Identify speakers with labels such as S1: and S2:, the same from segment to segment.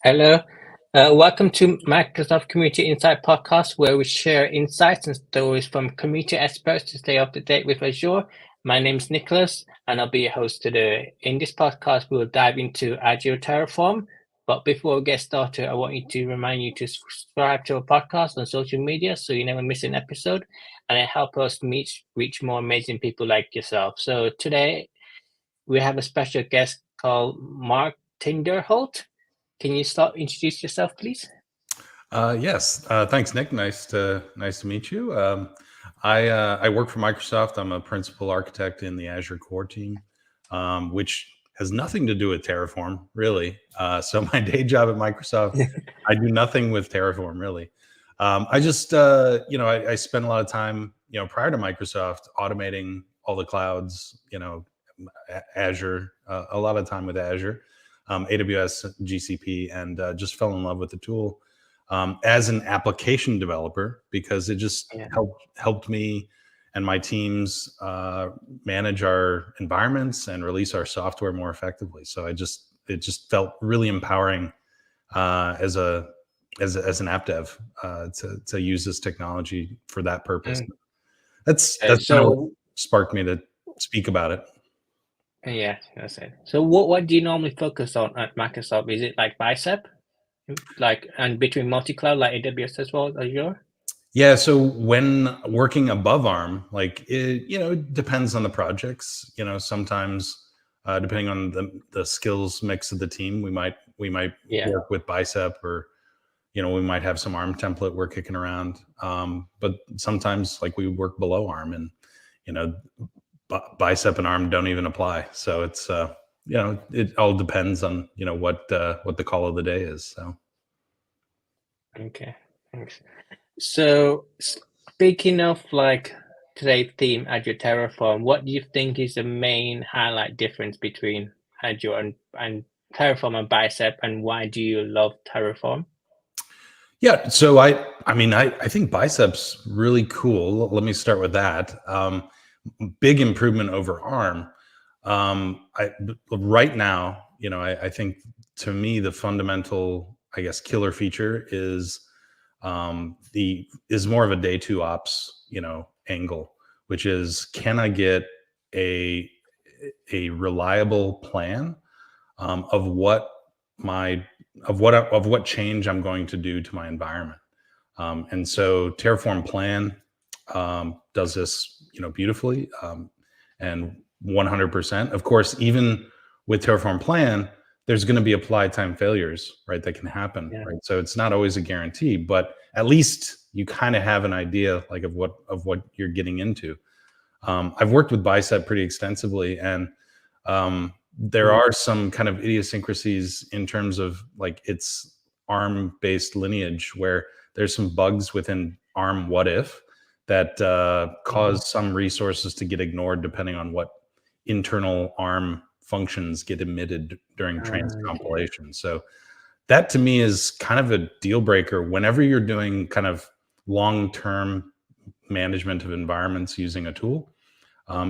S1: Hello, welcome to Microsoft Community Insight Podcast, where we share insights and stories from community experts to stay up to date with Azure. My name is Nicholas, and I'll be your host today. In this podcast, we'll dive into Azure Terraform. But before we get started, I want you to remind you to subscribe to our podcast on social media so you never miss an episode, and it helps us reach more amazing people like yourself. So today, we have a special guest called Mark Tinderholt. Can you start introduce yourself, please?
S2: Yes. Thanks, Nick. Nice to meet you. I work for Microsoft. I'm a principal architect in the Azure core team, which has nothing to do with Terraform, really. So my day job at Microsoft, I do nothing with Terraform, really. I just, I spent a lot of time, prior to Microsoft, automating all the clouds, Azure, a lot of time with Azure. AWS, GCP, and just fell in love with the tool as an application developer because it just helped me and my teams manage our environments and release our software more effectively. So it just felt really empowering as an app dev to use this technology for that purpose. That's kind of what sparked me to speak about it.
S1: Yeah, that's it. So what do you normally focus on at Microsoft? Is it like Bicep? Like, and between multi-cloud like AWS as well as Azure?
S2: Yeah, so when working above ARM, like it depends on the projects. Sometimes depending on the skills mix of the team, we might work with Bicep, or we might have some ARM template we're kicking around. But sometimes like we work below ARM, and Bicep and ARM don't even apply. So it's it all depends on what the call of the day is. So
S1: okay, thanks. So speaking of like today's theme, Azure Terraform, what do you think is the main highlight difference between Azure and Terraform and Bicep, and why do you love Terraform?
S2: Yeah, so I think Bicep's really cool. Let me start with that. Big improvement over ARM. Right now, I think to me the fundamental, I guess, killer feature is more of a day two ops, angle, which is, can I get a reliable plan of what change I'm going to do to my environment. And so Terraform Plan does this, beautifully, and 100%. Of course, even with Terraform Plan, there's going to be applied time failures, right? That can happen, right? So it's not always a guarantee, but at least you kind of have an idea, like, of what you're getting into. I've worked with Bicep pretty extensively, and there are some kind of idiosyncrasies in terms of like its ARM-based lineage, where there's some bugs within ARM what if that cause some resources to get ignored depending on what internal ARM functions get emitted during transcompilation. So that to me is kind of a deal breaker whenever you're doing kind of long-term management of environments using a tool.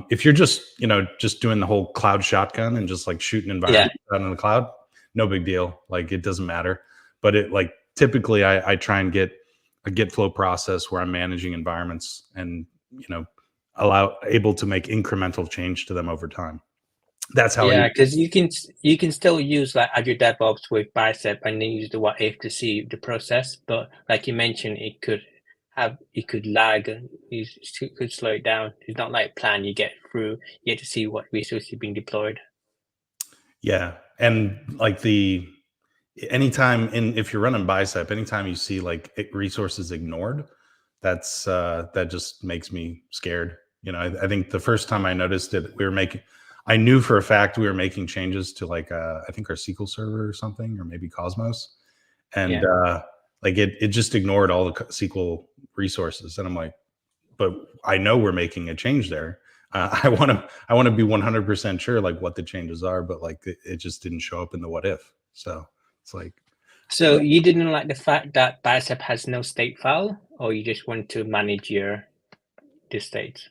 S2: If you're just doing the whole cloud shotgun and just like shooting environments out in the cloud, no big deal. Like, it doesn't matter. But it, like, typically I try and get a Git flow process where I'm managing environments and able to make incremental change to them over time. That's how.
S1: Yeah, because you can still use like Azure DevOps with Bicep and then use the what if to see the process. But like you mentioned, it could lag, and you could slow it down. It's not like plan you get through. You get to see what resources are being deployed.
S2: Yeah, and like if you're running Bicep, anytime you see like resources ignored, that just makes me scared. I think the first time I noticed it, I knew for a fact we were making changes to like I think our SQL Server or something, or maybe Cosmos, and like it just ignored all the SQL resources, and I'm like, but I know we're making a change there. I want to be 100% sure like what the changes are, but like it just didn't show up in the what if. So it's like.
S1: So you didn't like the fact that Bicep has no state file, or you just want to manage the states?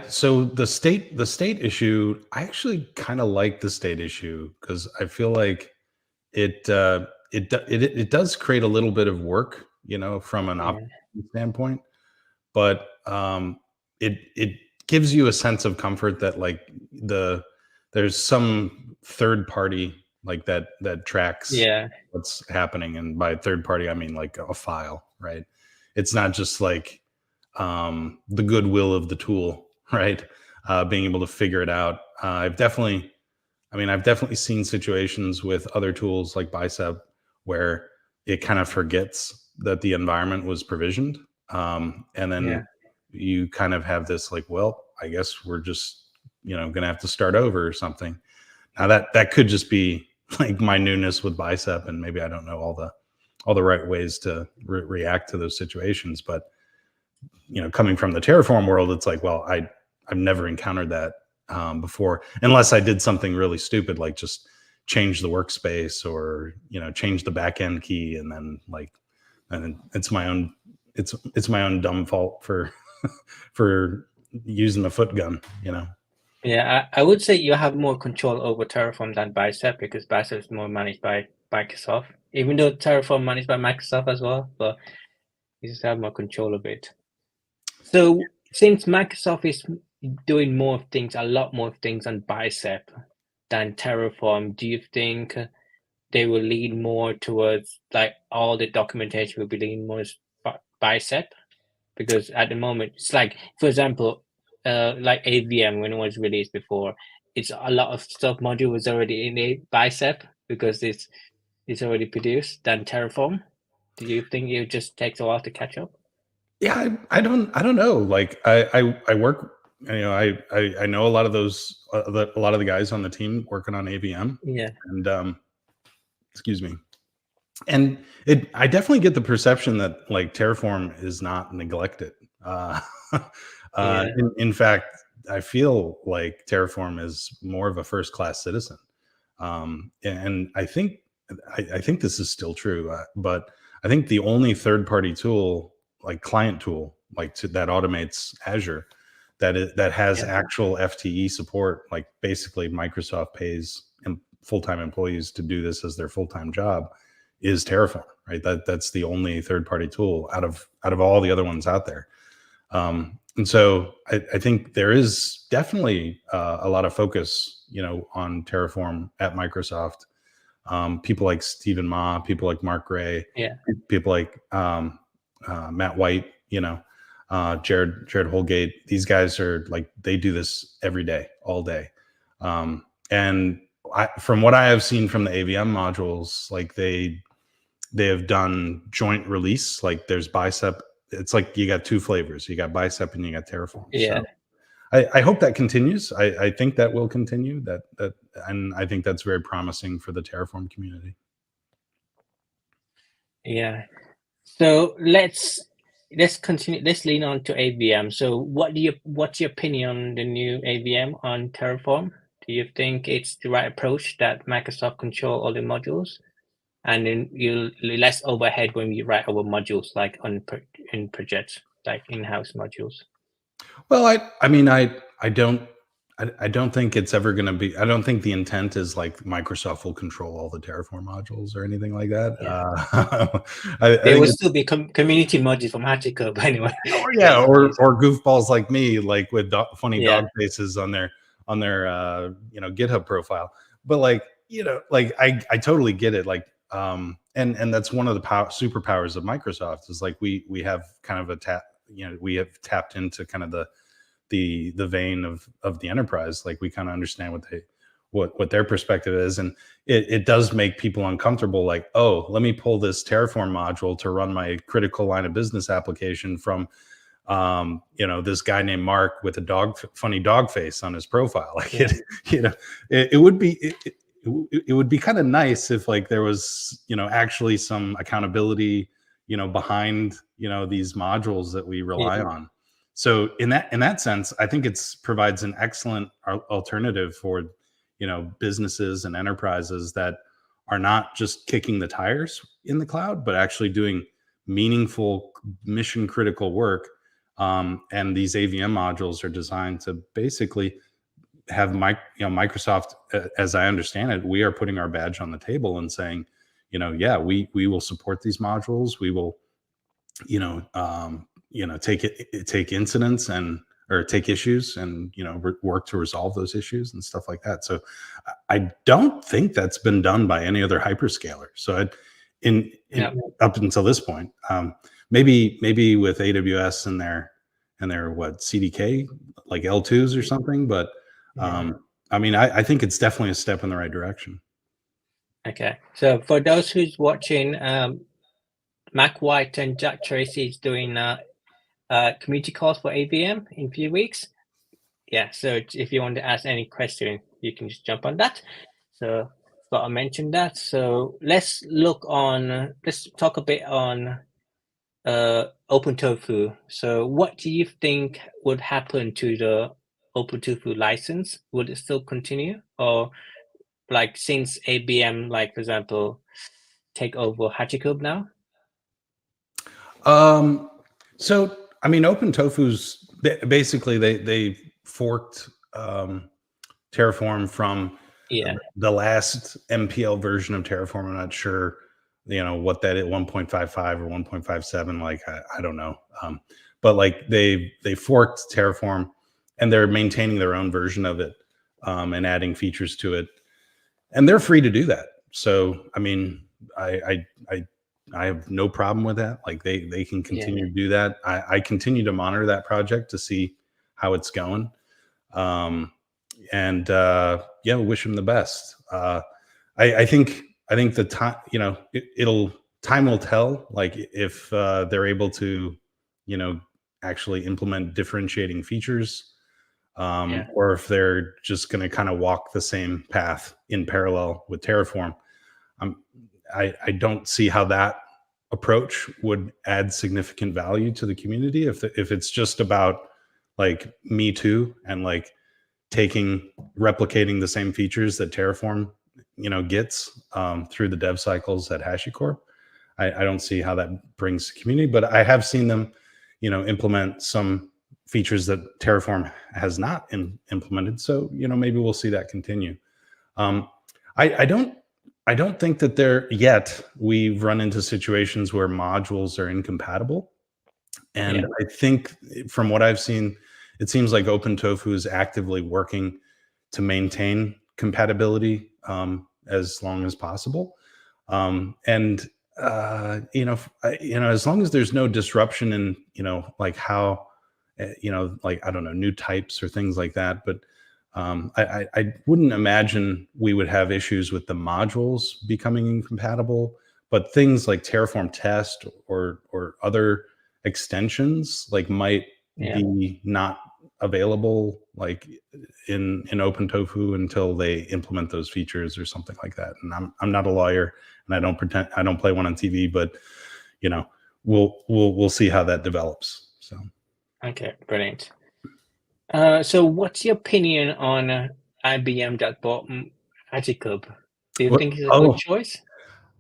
S2: So the state issue, I actually kind of like the state issue because I feel like it does create a little bit of work, from an
S1: Yeah.
S2: operations standpoint, but it gives you a sense of comfort that like there's some third party like that tracks
S1: Yeah.
S2: what's happening, and by third party I mean like a file, right? It's not just like the goodwill of the tool, right? Being able to figure it out. I've definitely seen situations with other tools like Bicep where it kind of forgets that the environment was provisioned. And
S1: Yeah.
S2: then you kind of have this like, well, I guess we're just, going to have to start over or something. Now that could just be like my newness with Bicep, and maybe I don't know all the right ways to react to those situations. But coming from the Terraform world, it's like, well, I've never encountered that before, unless I did something really stupid, like just change the workspace or change the backend key, and then it's my own it's my own dumb fault for for using the foot gun.
S1: Yeah, I would say you have more control over Terraform than Bicep, because Bicep is more managed by Microsoft, even though Terraform managed by Microsoft as well, but you just have more control of it. So since Microsoft is doing a lot more things on Bicep than Terraform, do you think they will lean more towards, like, all the documentation will be leaning more Bicep? Because at the moment, it's like, for example, like AVM when it was released before, it's a lot of stuff module was already in a Bicep because it's already produced than Terraform. Do you think it just takes a while to catch up?
S2: Yeah, I don't know. Like I work, I know a lot of those, a lot of the guys on the team working on AVM,
S1: Yeah,
S2: and excuse me. And I definitely get the perception that like Terraform is not neglected.
S1: yeah,
S2: In fact, I feel like Terraform is more of a first class citizen. And I think this is still true, but I think the only third party tool, like client tool, that automates Azure, that has
S1: yeah,
S2: actual FTE support, like basically Microsoft pays full time employees to do this as their full time job, is Terraform, right? That's the only third party tool out of all the other ones out there. And so I think there is definitely a lot of focus, on Terraform at Microsoft. People like Stephen Ma, people like Mark Gray,
S1: yeah,
S2: people like Matt White, Jared Holgate. These guys are like, they do this every day, all day. And from what I have seen from the AVM modules, like they have done joint release. Like there's Bicep. It's like you got two flavors. You got Bicep and you got Terraform.
S1: yeah,
S2: So I hope that continues. I think that will continue. And I think that's very promising for the Terraform community.
S1: yeah. So let's continue. Let's lean on to AVM. So what's your opinion on the new AVM on Terraform? Do you think it's the right approach that Microsoft control all the modules, and then you less overhead when you write over modules like in projects, like in-house modules?
S2: Well, I don't think it's ever going to be. I don't think the intent is like Microsoft will control all the Terraform modules or anything like that.
S1: Yeah,
S2: I
S1: there
S2: think
S1: will still be community modules from HashiCorp anyway.
S2: or yeah, or goofballs like me, like with funny
S1: Yeah,
S2: dog faces on their GitHub profile. But like like I totally get it. Like and that's one of the superpowers of Microsoft is like we have kind of we have tapped into kind of the vein of the enterprise. Like we kind of understand what their perspective is, and it does make people uncomfortable. Like, oh, let me pull this Terraform module to run my critical line of business application from this guy named Mark with a funny dog face on his profile. Like
S1: yeah,
S2: it would be it would be kind of nice if like there was actually some accountability behind these modules that we rely
S1: yeah,
S2: on. So in that sense, I think it's provides an excellent alternative for businesses and enterprises that are not just kicking the tires in the cloud, but actually doing meaningful mission critical work. And these AVM modules are designed to basically have Microsoft, as I understand it, we are putting our badge on the table and saying, yeah, we will support these modules. We will, take incidents or take issues and work to resolve those issues and stuff like that. So I don't think that's been done by any other hyperscaler. So up until this point, maybe with AWS and their CDK, like L2s or something, but I think it's definitely a step in the right direction.
S1: Okay, so for those who's watching, Mac White and Jack Tracy is doing community calls for ABM in a few weeks. Yeah, so if you want to ask any question, you can just jump on that. So thought I mentioned that. So let's talk a bit on OpenTofu. So what do you think would happen to the OpenTofu license? Would it still continue, or like since ABM, like for example, take over HashiCorp now?
S2: So OpenTofu's basically they forked Terraform from the last MPL version of Terraform. I'm not sure, what that is, 1.55 or 1.57. Like I don't know, but like they forked Terraform, and they're maintaining their own version of it, and adding features to it, and they're free to do that. So I have no problem with that. Like they can continue to do that. I continue to monitor that project to see how it's going. Wish them the best. I think the time, time will tell, like if they're able to, actually implement differentiating features, or if they're just going to kind of walk the same path in parallel with Terraform. I don't see how that approach would add significant value to the community if it's just about like me too and like replicating the same features that Terraform gets through the dev cycles at HashiCorp. I don't see how that brings the community, but I have seen them implement some features that Terraform has not implemented. So maybe we'll see that continue. I don't think that we've run into situations where modules are incompatible. And I think from what I've seen, it seems like OpenTofu is actively working to maintain compatibility as long as possible. As long as there's no disruption in, like how, like, I don't know, new types or things like that. But I wouldn't imagine we would have issues with the modules becoming incompatible, but things like Terraform test or other extensions like might be not available like in OpenTofu until they implement those features or something like that. And I'm not a lawyer and I don't play one on TV, but we'll see how that develops. So
S1: okay, brilliant. So what's your opinion on IBM that bought HashiCorp? Do you think it's a good choice?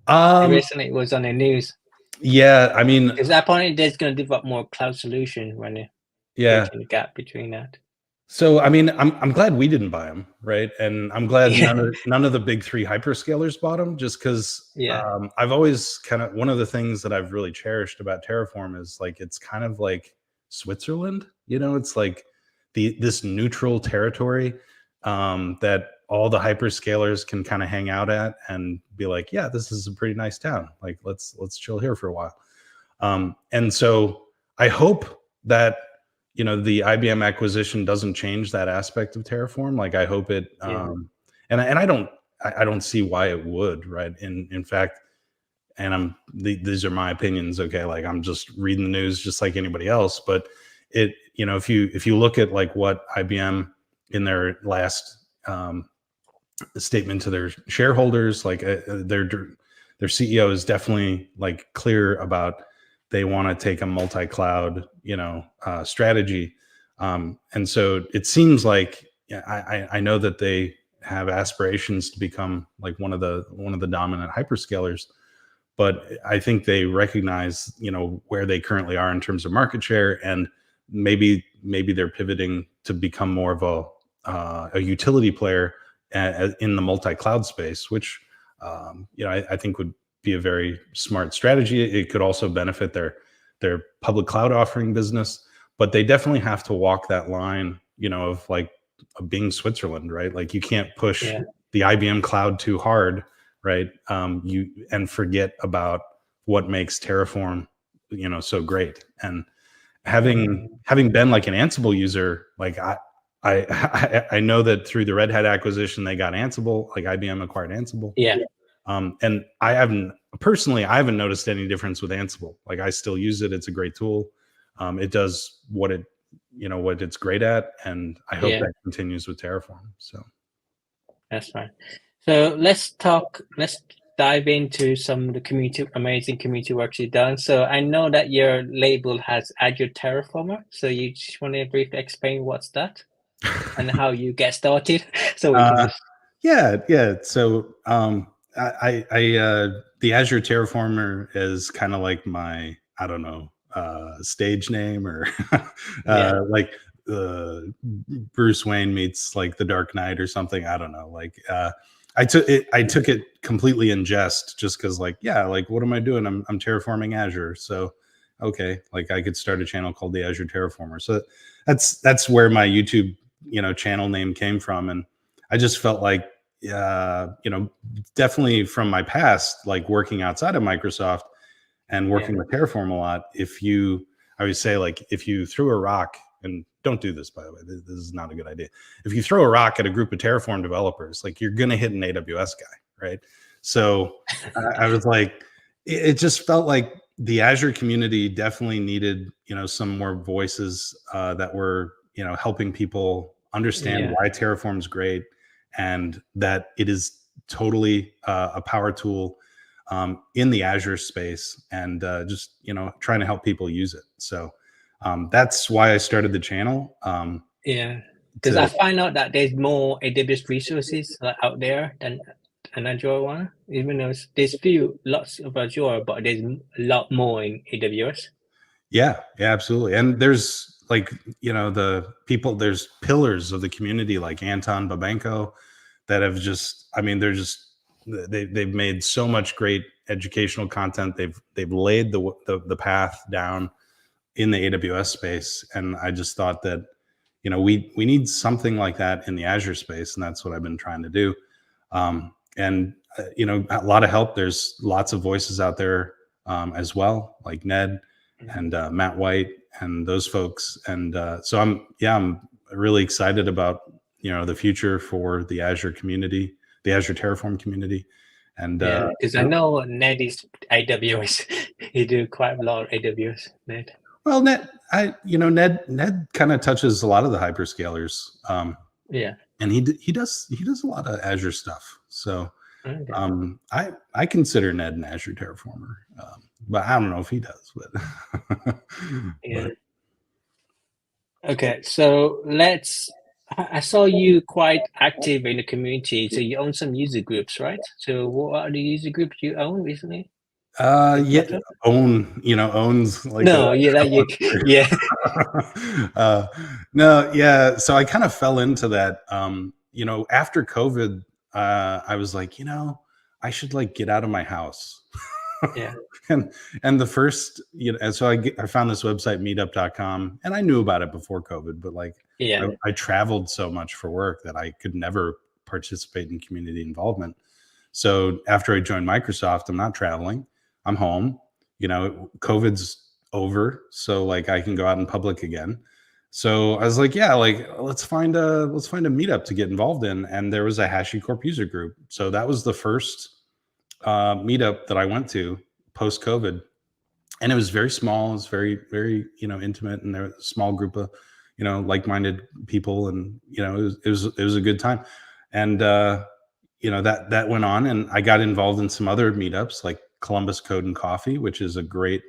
S1: Recently it was on the news.
S2: Yeah, I mean,
S1: because apparently there's going to develop more cloud solution when bridging the gap between that.
S2: So I mean, I'm glad we didn't buy them, right? And I'm glad none of the big three hyperscalers bought them, just because I've always one of the things that I've really cherished about Terraform is like it's kind of like Switzerland, it's like this neutral territory that all the hyperscalers can kind of hang out at and be like, yeah, this is a pretty nice town. Like let's chill here for a while. And so I hope that the IBM acquisition doesn't change that aspect of Terraform. Like I hope it, and I don't see why it would, right? In fact, and these are my opinions. Okay. Like I'm just reading the news just like anybody else, but it, if you look at like what IBM in their last statement to their shareholders, like their CEO is definitely like clear about they want to take a multi-cloud, strategy. And so it seems like I know that they have aspirations to become like one of the dominant hyperscalers, but I think they recognize, where they currently are in terms of market share, and maybe they're pivoting to become more of a utility player in the multi-cloud space, which I think would be a very smart strategy. It could also benefit their public cloud offering business, but they definitely have to walk that line, of like being Switzerland, right? Like you can't push the IBM cloud too hard, right? And forget about what makes Terraform, so great. And having been like an Ansible user, like I know that through the Red Hat acquisition, they got Ansible, like IBM acquired Ansible.
S1: Yeah.
S2: And I haven't noticed any difference with Ansible. Like I still use it. It's a great tool. It does what it's great at. And I hope that continues with Terraform. So
S1: that's fine. So let's dive into some of the amazing community work you've done. So I know that your label has Azure Terraformer. So you just want to briefly explain what's that and how you get started? So we can
S2: yeah. So the Azure Terraformer is kind of like my, I don't know, stage name, or like Bruce Wayne meets like the Dark Knight or something. I don't know. Like I took it completely in jest, just because like what am I doing? I'm terraforming Azure. So okay, like I could start a channel called the Azure Terraformer. So that's where my YouTube channel name came from. And I just felt like definitely from my past, like working outside of Microsoft and working with Terraform a lot, I would say, like, if you threw a rock, and don't do this, by the way, this is not a good idea. If you throw a rock at a group of Terraform developers, like you're going to hit an AWS guy, right? So I was like, it just felt like the Azure community definitely needed, some more voices that were, helping people understand why Terraform's great, and that it is totally a power tool in the Azure space, and just trying to help people use it. So that's why I started the channel.
S1: Because I find out that there's more AWS resources out there than an Azure one. Even though there's lots of Azure, but there's a lot more in AWS.
S2: Yeah, absolutely. And there's like there's pillars of the community like Anton Babenko that have they've made so much great educational content. They've laid the path down in the AWS space, and I just thought that we need something like that in the Azure space, and that's what I've been trying to do. And a lot of help. There's lots of voices out there as well, like Ned and Matt White and those folks. And so I'm really excited about the future for the Azure community, the Azure Terraform community. And
S1: because I know Ned is AWS. He do quite a lot of AWS, Ned.
S2: Well, Ned kind of touches a lot of the hyperscalers. And he does a lot of Azure stuff. So I consider Ned an Azure Terraformer, but I don't know if he does. But
S1: Okay, so I saw you quite active in the community. So you own some user groups, right? So what are the user groups you own recently?
S2: Owns like
S1: no,
S2: no, yeah. So I kind of fell into that. After COVID, I was like, I should like get out of my house. and the first, and so I found this website, meetup.com, and I knew about it before COVID, but like, I traveled so much for work that I could never participate in community involvement. So after I joined Microsoft, I'm not traveling. I'm home. COVID's over, so like I can go out in public again. So I was like, let's find a meetup to get involved in. And there was a HashiCorp user group. So that was the first meetup that I went to post COVID, and it was very small. It was very, very intimate, and there was a small group of like-minded people, and it was a good time. And that went on, and I got involved in some other meetups like Columbus Code and Coffee, which is a great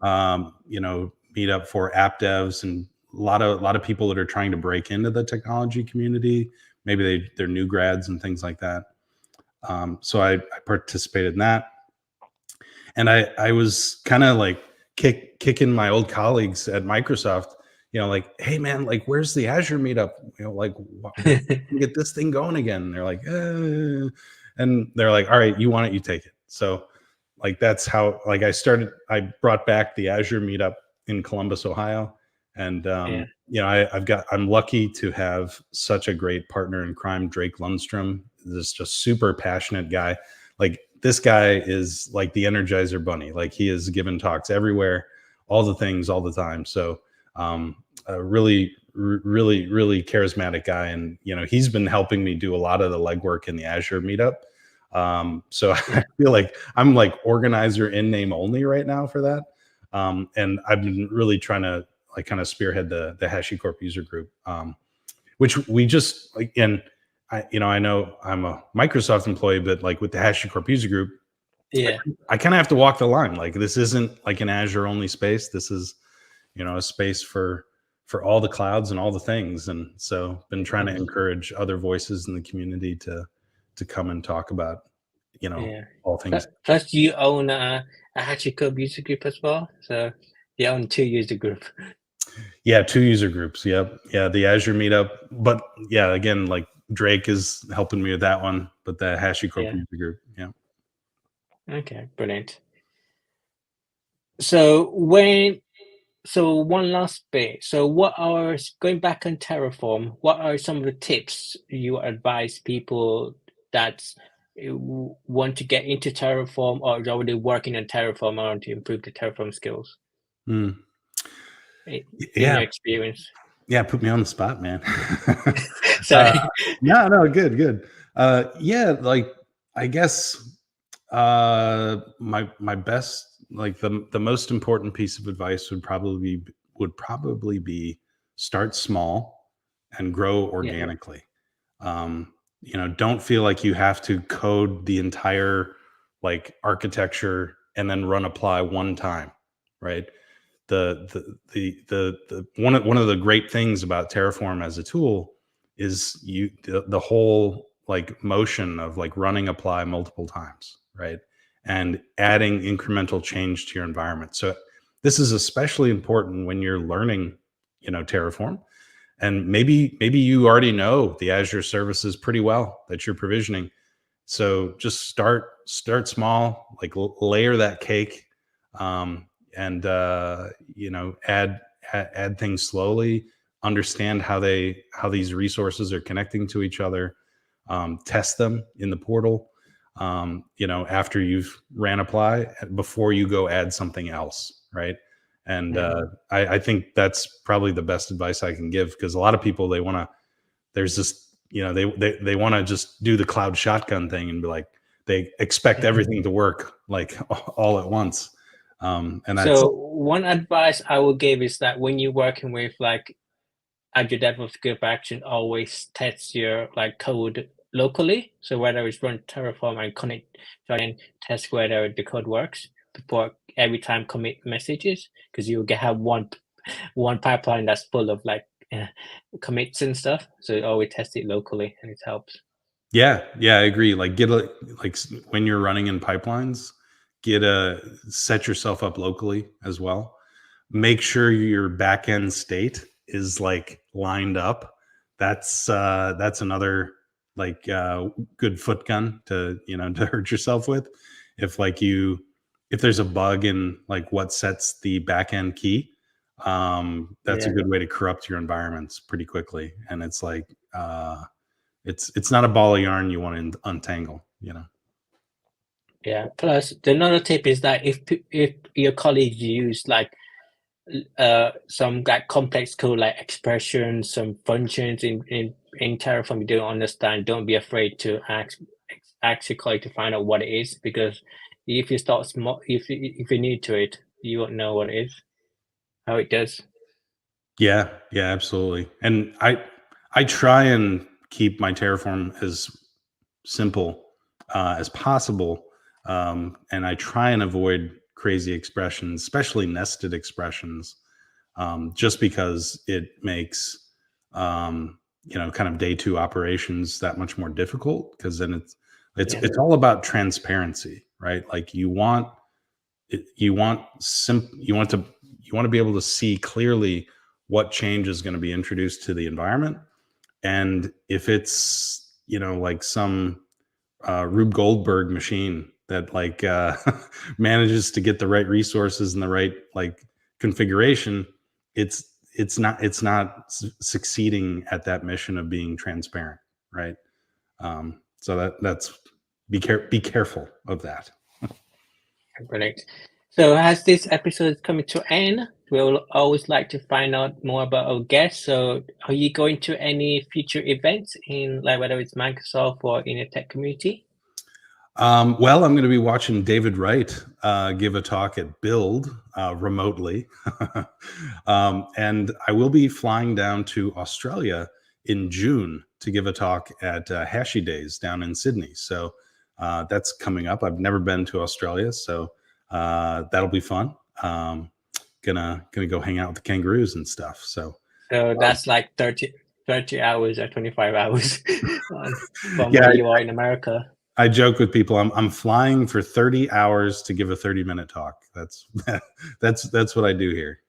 S2: meetup for app devs and a lot of people that are trying to break into the technology community. Maybe they're new grads and things like that. So I participated in that, and I was kind of like kicking my old colleagues at Microsoft, like, hey man, like where's the Azure meetup? Like when we get this thing going again? And they're like, and they're like, all right, you want it, you take it. So like that's how like I brought back the Azure meetup in Columbus, Ohio. And
S1: Yeah,
S2: I'm lucky to have such a great partner in crime, Drake Lundstrom, this just super passionate guy. Like this guy is like the Energizer Bunny. Like he has given talks everywhere, all the things, all the time. So a really charismatic guy, and he's been helping me do a lot of the legwork in the Azure meetup. So
S1: yeah,
S2: I feel like I'm like organizer in name only right now for that. And I've been really trying to like kind of spearhead the HashiCorp user group, which we just like. And I know I'm a Microsoft employee, but like with the HashiCorp user group,
S1: yeah,
S2: I kind of have to walk the line. Like this isn't like an Azure only space. This is a space for all the clouds and all the things. And so been trying to encourage other voices in the community to come and talk about
S1: yeah.
S2: all things.
S1: Plus, you own a HashiCorp user group as well, so you own two user group.
S2: Yeah, 2 user groups. Yep. Yeah, the Azure meetup. But yeah, again, like Drake is helping me with that one, but the HashiCorp
S1: Yeah.
S2: user group. Yeah.
S1: Okay. Brilliant. So when so one last bit. So what are going back on Terraform? What are some of the tips you advise people that want to get into Terraform or is already working on Terraform or want to improve the Terraform skills
S2: Mm.
S1: in
S2: Yeah.
S1: your experience?
S2: Yeah. Put me on the spot, man. uh,
S1: Sorry.
S2: no, good, good. Yeah. Like, I guess, my best, like the most important piece of advice would probably be start small and grow
S1: Yeah.
S2: organically. Don't feel like you have to code the entire like architecture and then run apply one time, right? The one of the great things about Terraform as a tool is the whole like motion of like running apply multiple times, right? And adding incremental change to your environment. So this is especially important when you're learning, Terraform, and maybe you already know the Azure services pretty well that you're provisioning. So just start small, like layer that cake, and add things slowly. Understand how these resources are connecting to each other. Test them in the portal. After you've ran apply, before you go add something else, right? And
S1: Yeah.
S2: I think that's probably the best advice I can give, because a lot of people, they want to, there's this, they want to just do the cloud shotgun thing and be like, they expect
S1: Yeah.
S2: everything to work like all at once. And that's,
S1: So one advice I would give is that when you're working with like Azure DevOps Group Action, always test your like code locally. So whether it's run Terraform and connect, and test whether the code works before every time commit messages, because you will have one pipeline that's full of like commits and stuff. So always test it locally, and it helps.
S2: yeah, I agree. Like when you're running in pipelines, set yourself up locally as well. Make sure your backend state is like lined up. That's another like good foot gun to to hurt yourself with. If like if there's a bug in like what sets the backend key, that's a
S1: Yeah.
S2: good way to corrupt your environments pretty quickly. And it's like it's not a ball of yarn you want to untangle.
S1: Yeah. Plus, another tip is that if your colleagues use like some like complex code like expressions, some functions in Terraform you don't understand, don't be afraid to ask your colleague to find out what it is, because if you start small, if you're new to it, you won't know what it is, how it does.
S2: Yeah, absolutely. And I try and keep my Terraform as simple as possible, and I try and avoid crazy expressions, especially nested expressions, just because it makes kind of day two operations that much more difficult. Because then
S1: Yeah.
S2: it's all about transparency, right? Like you want to be able to see clearly what change is going to be introduced to the environment. And if it's, like some Rube Goldberg machine that manages to get the right resources and the right configuration, it's not succeeding at that mission of being transparent, right? So that's be careful of that.
S1: Brilliant. So as this episode is coming to end, we'll always like to find out more about our guests. So are you going to any future events in whether it's Microsoft or in the tech community?
S2: Well, I'm going to be watching David Wright give a talk at Build remotely. And I will be flying down to Australia in June to give a talk at Hashi Days down in Sydney. So that's coming up. I've never been to Australia, so that'll be fun. Gonna go hang out with the kangaroos and stuff. So
S1: that's 30 hours or 25 hours from where you are in America.
S2: I joke with people, I'm flying for 30 hours to give a 30-minute talk. That's what I do here,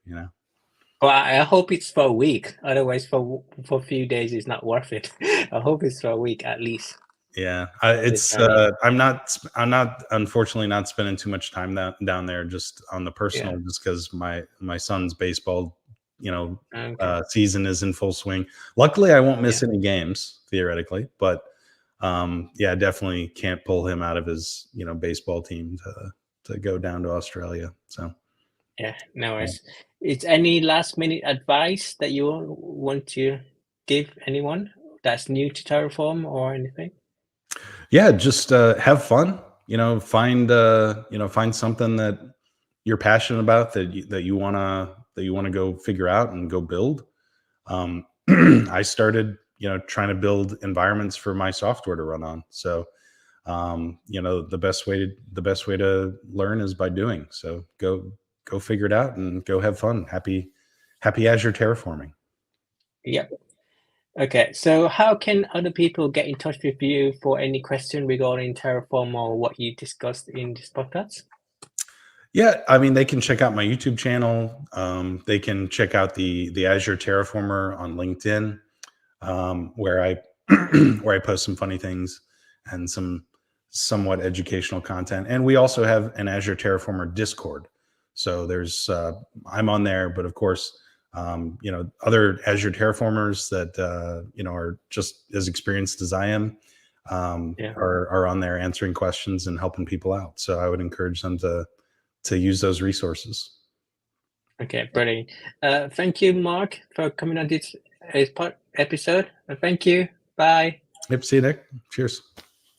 S1: Well, I hope it's for a week. Otherwise, for a few days, it's not worth it. I hope it's for a week at least.
S2: Yeah, I'm not unfortunately not spending too much time down there just on the personal, just because my son's baseball, season is in full swing. Luckily, I won't miss any games theoretically, but definitely can't pull him out of his baseball team to go down to Australia. So
S1: no worries. Is any last minute advice that you want to give anyone that's new to Terraform or anything?
S2: Yeah, just have fun. Find something that you're passionate about that you wanna go figure out and go build. I started trying to build environments for my software to run on. So the best way to learn is by doing. So go figure it out and go have fun. Happy Azure terraforming.
S1: Yep. Okay, so how can other people get in touch with you for any question regarding Terraform or what you discussed in this podcast?
S2: Yeah, I mean, they can check out my YouTube channel. They can check out the Azure Terraformer on LinkedIn, where I where I post some funny things and some somewhat educational content. And we also have an Azure Terraformer Discord. So there's I'm on there, but of course, other Azure Terraformers that are just as experienced as I am are on there answering questions and helping people out. So I would encourage them to use those resources.
S1: Okay, brilliant. Thank you, Mark, for coming on this episode. Thank you. Bye.
S2: Yep. See you, Nick. Cheers.